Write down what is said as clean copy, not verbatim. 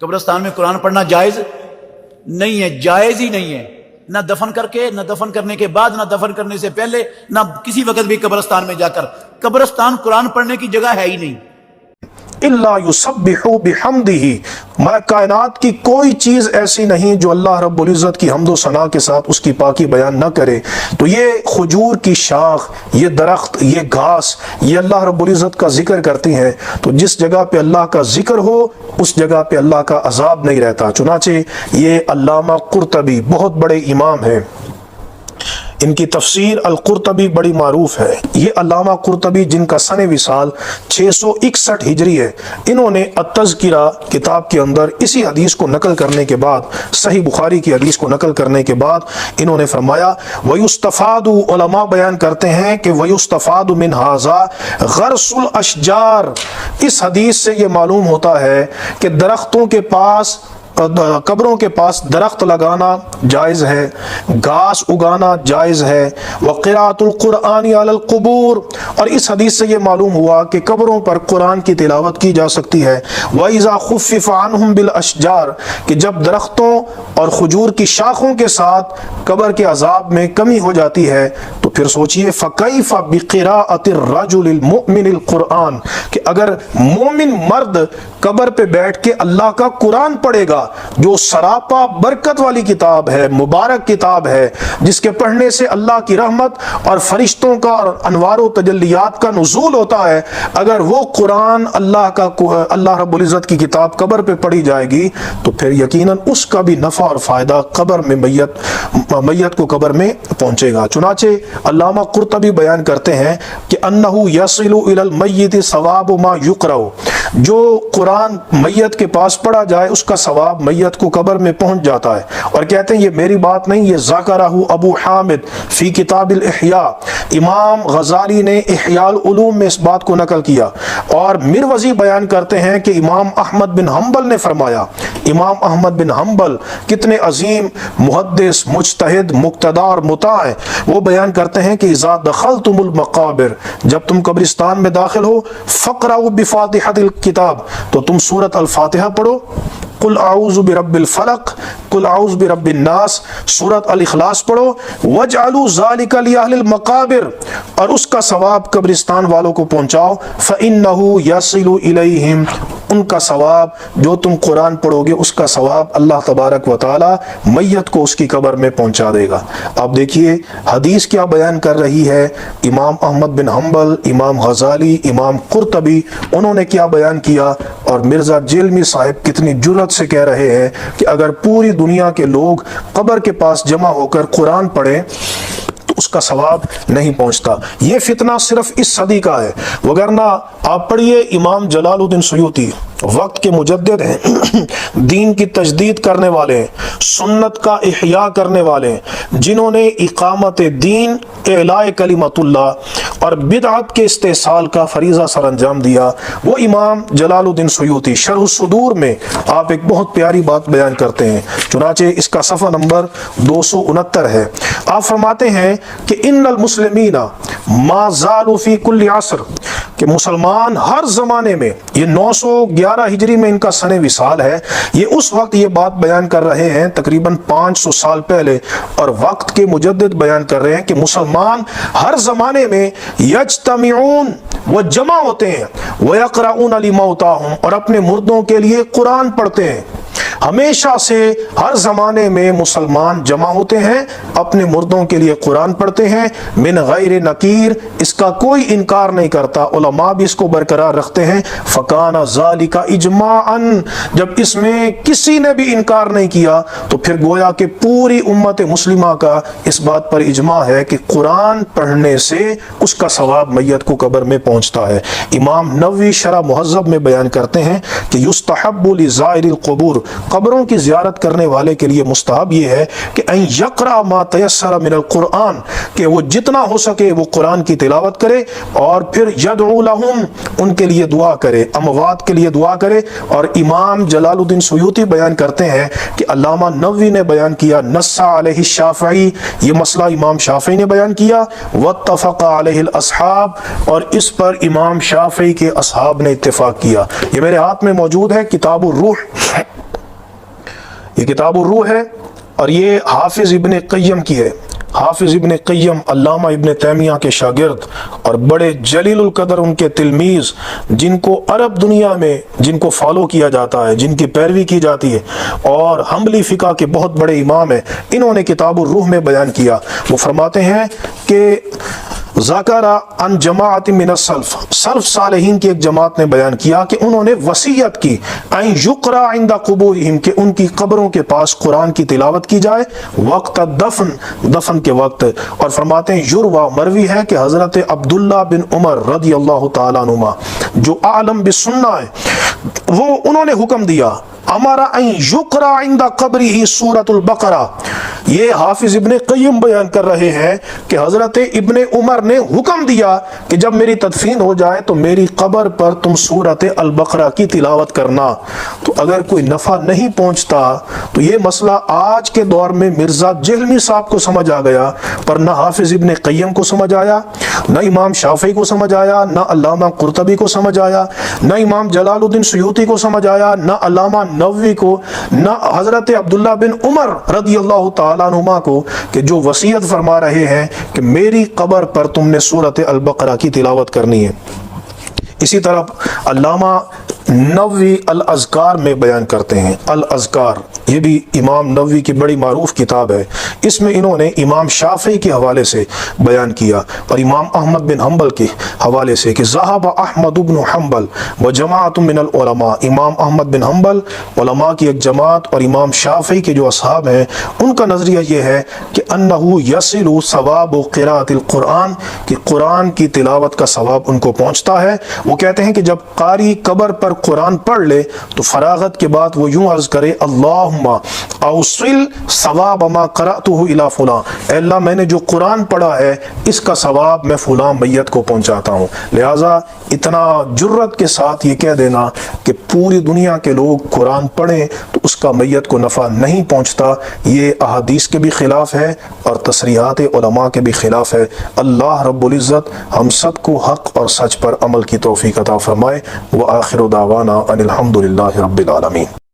قبرستان میں قرآن پڑھنا جائز نہیں ہے، جائز ہی نہیں ہے، نہ دفن کر کے، نہ دفن کرنے کے بعد، نہ دفن کرنے سے پہلے، نہ کسی وقت بھی قبرستان میں جا کر۔ قبرستان قرآن پڑھنے کی جگہ ہے ہی نہیں۔ الا یسبح بحمدہ، میں کائنات کی کوئی چیز ایسی نہیں جو اللہ رب العزت کی حمد و ثنا کے ساتھ اس کی پاکی بیان نہ کرے۔ تو یہ کھجور کی شاخ، یہ درخت، یہ گھاس، یہ اللہ رب العزت کا ذکر کرتی ہیں۔ تو جس جگہ پہ اللہ کا ذکر ہو اس جگہ پہ اللہ کا عذاب نہیں رہتا۔ چنانچہ یہ علامہ قرطبی بہت بڑے امام ہیں، ان کی تفسیر القرطبی بڑی معروف ہے۔ یہ علامہ قرطبی جن کا سن وصال 661 ہجری ہے، انہوں نے التذکرہ کتاب کے اندر اسی حدیث کو نقل کرنے کے بعد، صحیح بخاری کی حدیث کو نقل کرنے کے بعد انہوں نے فرمایا وَيُسْتَفَادُ، علماء بیان کرتے ہیں کہ وَيُسْتَفَادُ مِنْ هَذَا غَرْسُ الْأَشْجَارِ، اس حدیث سے یہ معلوم ہوتا ہے کہ درختوں کے پاس، قبروں کے پاس درخت لگانا جائز ہے، گھاس اگانا جائز ہے۔ وقراءۃ القرآن علی القبور، اور اس حدیث سے یہ معلوم ہوا کہ قبروں پر قرآن کی تلاوت کی جا سکتی ہے۔ وَإِذَا خُفِّفَ عَنْهُمْ بِالْأَشْجَارِ، کہ جب درختوں اور کھجور کی شاخوں کے ساتھ قبر کے عذاب میں کمی ہو جاتی ہے تو پھر سوچئے فَكَيْفَ بِقِرَاءَةِ الرَّجُلِ الْمُؤْمِنِ الْقُرْآنِ، کہ اگر مومن مرد قبر پہ بیٹھ کے اللہ کا قرآن پڑھے گا، جو سراپا برکت والی کتاب ہے، مبارک کتاب ہے، جس کے پڑھنے سے اللہ کی رحمت اور فرشتوں کا اور انوار و تجلیات کا نزول ہوتا ہے، اگر وہ قرآن اللہ رب العزت کی کتاب قبر پہ پڑھی جائے گی تو پھر یقیناً اس کا بھی نفع اور فائدہ قبر میں میت کو قبر میں پہنچے گا۔ چنانچہ علامہ قرطبی بیان کرتے ہیں کہ انہ یصل الی المیت ثواب ما یقرأ، جو قرآن میت کے پاس پڑھا جائے اس کا ثواب میت کو قبر میں پہنچ جاتا ہے۔ اور کہتے ہیں یہ میری بات نہیں، یہ ذکرہ ابو حامد فی کتاب الاحیاء، امام غزالی نے احیاء العلوم میں اس بات کو نقل کیا۔ اور مروزی بیان کرتے ہیں کہ امام احمد بن حنبل نے فرمایا، امام احمد بن حنبل کتنے عظیم محدث، مجتہد، مقتدی اور مطاع ہیں، وہ بیان کرتے ہیں کہ اذا دخلتم المقابر، جب تم قبرستان میں داخل ہو، فقرؤوا بفاتحۃ الکتاب، تو تم سورۃ الفاتحہ پڑھو، قل اعوذ برب الفلق، قل اعوذ برب الناس، سورۃ الاخلاص پڑھو، وجعلوا ذلک لأہل المقابر، اور اس کا ثواب قبرستان والوں کو پہنچاؤ، فإنہ یصل الیہم، ان کا ثواب جو تم قرآن پڑھو گے اس کا ثواب اللہ تبارک و تعالی میت کو اس کی قبر میں پہنچا دے گا۔ اب دیکھیے حدیث کیا بیان کر رہی ہے، امام احمد بن حنبل، امام غزالی، امام قرطبی، انہوں نے کیا بیان کیا، اور مرزا جیلمی صاحب کتنی جرأت سے کہہ رہے ہیں کہ اگر پوری دنیا کے لوگ قبر کے پاس جمع ہو کر قرآن پڑھیں تو اس کا ثواب نہیں پہنچتا۔ یہ فتنہ صرف اس صدی کا ہے، وگرنہ آپ پڑھیے امام جلال الدین سیوطی وقت کے مجدد ہیں، دین کی تجدید کرنے والے ہیں، سنت کا احیاء کرنے والے ہیں، جنہوں نے اقامت دین، اعلاء کلمت اللہ اور بدعت کے استحصال کا فریضہ سر انجام دیا۔ وہ امام جلال الدین سیوطی شرح الصدور میں آپ ایک بہت پیاری بات بیان کرتے ہیں، چنانچہ اس کا صفحہ نمبر 269 ہے۔ آپ فرماتے ہیں کہ ان المسلمین ما زالوا فی کل عصر، کہ مسلمان ہر زمانے میں، یہ 911 ہجری میں ان کا سن وصال ہے، یہ اس وقت یہ بات بیان کر رہے ہیں تقریباً 500 سال پہلے، اور وقت کے مجدد بیان کر رہے ہیں کہ مسلمان ہر زمانے میں یجتمعون، وہ جمع ہوتے ہیں، وَيَقْرَؤُونَ لِمَوْتَاهُمْ، اور اپنے مردوں کے لیے قرآن پڑھتے ہیں۔ ہمیشہ سے ہر زمانے میں مسلمان جمع ہوتے ہیں، اپنے مردوں کے لیے قرآن پڑھتے ہیں، من غیر نکیر، اس کا کوئی انکار نہیں کرتا، علماء بھی اس کو برقرار رکھتے ہیں۔ فکان ذالک اجماعا، جب اس میں کسی نے بھی انکار نہیں کیا تو پھر گویا کہ پوری امت مسلمہ کا اس بات پر اجماع ہے کہ قرآن پڑھنے سے اس کا ثواب میت کو قبر میں پہنچتا ہے۔ امام نووی شرح مہذب میں بیان کرتے ہیں کہ یستحب لزائر القبور، قبروں کی زیارت کرنے والے کے لیے مستحب یہ ہے کہ ان یقرأ ما تیسر من القرآن، کہ وہ جتنا ہو سکے وہ قرآن کی تلاوت کرے، اور پھر یدعو لہم، ان کے لیے دعا کرے، اموات کے لیے دعا کرے۔ اور امام جلال الدین سیوطی بیان کرتے ہیں کہ علامہ نووی نے بیان کیا، نص علیہ الشافعی، یہ مسئلہ امام شافعی نے بیان کیا، واتفق علیہ الاصحاب، اور اس پر امام شافعی کے اصحاب نے اتفاق کیا۔ یہ میرے ہاتھ میں موجود ہے کتاب الروح، یہ کتاب الروح ہے اور یہ حافظ ابن قیم کی ہے۔ حافظ ابن قیم علامہ ابن تیمیہ کے شاگرد اور بڑے جلیل القدر ان کے تلمیذ، جن کو عرب دنیا میں جن کو فالو کیا جاتا ہے، جن کی پیروی کی جاتی ہے، اور حنبلی فقہ کے بہت بڑے امام ہیں، انہوں نے کتاب الروح میں بیان کیا۔ وہ فرماتے ہیں کہ ذکر عن جماعت من السلف، سلف صالحین کی ایک جماعت نے بیان کیا کہ انہوں نے وصیت کی ان یقرأ عند قبورہم، کہ ان کی قبروں کے پاس قرآن کی تلاوت کی جائے وقت دفن کے وقت۔ اور فرماتے ہیں یروى، مروی ہے کہ حضرت عبداللہ بن عمر رضی اللہ تعالیٰ عنہما جو عالم بالسنہ ہے، وہ انہوں نے حکم دیا امر ان یقرأ عند قبرہ سورۃ البقرہ۔ یہ حافظ ابن قیم بیان کر رہے ہیں کہ حضرت ابن عمر نے حکم دیا کہ جب میری تدفین ہو جائے تو میری قبر پر تم سورۃ البقرہ کی تلاوت کرنا۔ تو اگر کوئی نفع نہیں پہنچتا تو یہ مسئلہ آج کے دور میں مرزا جہلمی صاحب کو سمجھ آ گیا، پر نہ حافظ ابن قیم کو سمجھ آیا، نہ امام شافعی کو سمجھ آیا، نہ علامہ قرطبی کو سمجھ آیا، نہ امام جلال الدین سیوطی کو سمجھ آیا، نہ علامہ نووی کو، نہ حضرت عبداللہ بن عمر رضی اللہ تعالیٰ عنہما کو، کہ جو وصیت فرما رہے ہیں کہ میری قبر پر تم نے سورۃ البقرہ کی تلاوت کرنی ہے۔ اسی طرح علامہ نووی الاذکار میں بیان کرتے ہیں، الاذکار یہ بھی امام نووی کی بڑی معروف کتاب ہے، اس میں انہوں نے امام شافعی کے حوالے سے بیان کیا اور امام احمد بن حنبل کے حوالے سے کہ ذہب احمد بن حنبل و جماعت من العلماء، امام احمد بن حنبل علماء کی ایک جماعت اور امام شافعی کے جو اصحاب ہیں ان کا نظریہ یہ ہے کہ انہ یصل ثواب قراءۃ القرآن، کہ قرآن کی تلاوت کا ثواب ان کو پہنچتا ہے۔ وہ کہتے ہیں کہ جب قاری قبر پر قرآن پڑھ لے تو فراغت کے بعد وہ یوں عرض کرے اللہم اوصل ثواب ما قرأتہ الی فلاں، اے اللہ میں نے جو قرآن پڑھا ہے اس کا ثواب میں فلاں میت کو پہنچاتا ہوں۔ لہٰذا اتنا جرت کے ساتھ یہ کہہ دینا کہ پوری دنیا کے لوگ قرآن پڑھیں تو اس کا میت کو نفع نہیں پہنچتا، یہ احادیث کے بھی خلاف ہے اور تصریحات علماء کے بھی خلاف ہے۔ اللہ رب العزت ہم سب کو حق اور سچ پر عمل کی توفیق عطا فرمائے۔ وآخر دعوانا ان الحمد للہ رب العالمین۔